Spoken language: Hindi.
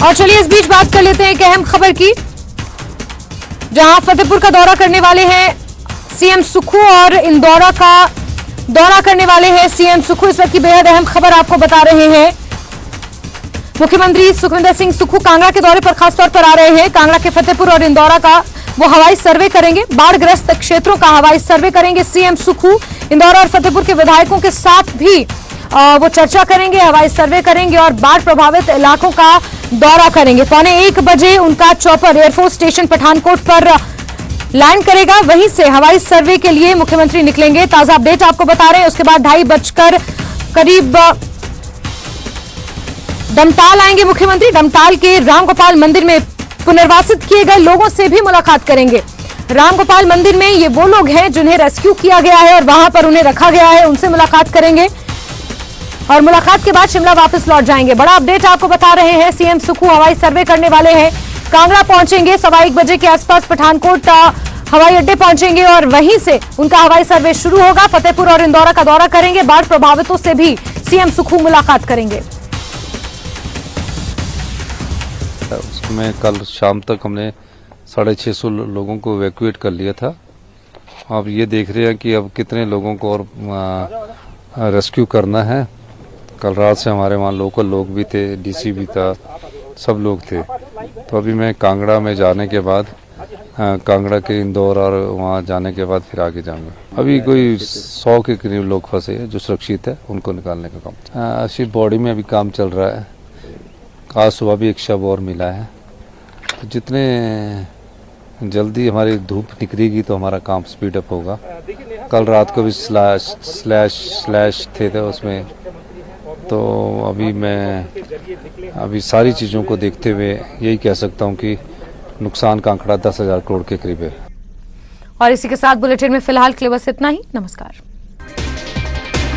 और चलिए इस बीच बात कर लेते हैं एक अहम खबर की, जहां फतेहपुर का दौरा करने वाले हैं सीएम सुक्खू और इंदौरा का दौरा करने वाले हैं सीएम सुक्खू। इस वक्त की बेहद अहम खबर आपको बता रहे हैं। मुख्यमंत्री सुखविंदर सिंह सुक्खू कांगड़ा के दौरे पर खासतौर पर आ रहे हैं। कांगड़ा के फतेहपुर और इंदौरा का वो हवाई सर्वे करेंगे। बाढ़ग्रस्त क्षेत्रों का हवाई सर्वे करेंगे सीएम सुक्खू। इंदौरा और फतेहपुर के विधायकों के साथ भी वो चर्चा करेंगे, हवाई सर्वे करेंगे और बाढ़ प्रभावित इलाकों का दौरा करेंगे। 12:45 बजे उनका चॉपर एयरफोर्स स्टेशन पठानकोट पर लैंड करेगा। वहीं से हवाई सर्वे के लिए मुख्यमंत्री निकलेंगे। ताजा अपडेट आपको बता रहे हैं। उसके बाद 2:30 बजकर करीब डमटाल आएंगे मुख्यमंत्री। डमटाल के रामगोपाल मंदिर में पुनर्वासित किए गए लोगों से भी मुलाकात करेंगे। रामगोपाल मंदिर में ये वो लोग हैं जिन्हें रेस्क्यू किया गया है और वहां पर उन्हें रखा गया है, उनसे मुलाकात करेंगे और मुलाकात के बाद शिमला वापस लौट जाएंगे। बड़ा अपडेट आपको बता रहे हैं। सीएम सुक्खू हवाई सर्वे करने वाले हैं। कांगड़ा पहुंचेंगे 1:15 बजे के आसपास। पठानकोट हवाई अड्डे पहुंचेंगे और वहीं से उनका हवाई सर्वे शुरू होगा। फतेहपुर और इंदौरा का दौरा करेंगे। बाढ़ प्रभावितों से भी सीएम सुक्खू मुलाकात करेंगे। उसमें कल शाम तक हमने 650 लोगों को इवैक्यूएट कर लिया था। अब ये देख रहे हैं कि अब कितने लोगों को और रेस्क्यू करना है। कल रात से हमारे वहाँ लोकल लोग भी थे, डीसी भी था, सब लोग थे। तो अभी मैं कांगड़ा में जाने के बाद कांगड़ा के इंदौर और वहाँ जाने के बाद फिर आगे जाऊंगा। अभी कोई 100 के करीब लोग फंसे हैं जो सुरक्षित है, उनको निकालने का काम। शिप बॉडी में अभी काम चल रहा है। आज सुबह भी एक शव और मिला है। तो जितने जल्दी हमारी धूप निकलेगी तो हमारा काम स्पीड अप होगा। कल रात को भी स्लैश थे उसमें। तो अभी सारी चीज़ों को देखते हुए यही कह सकता हूँ कि नुकसान का आंकड़ा 10,000 करोड़ के करीब है। और इसी के साथ बुलेटिन में फिलहाल के लिए बस इतना ही। नमस्कार।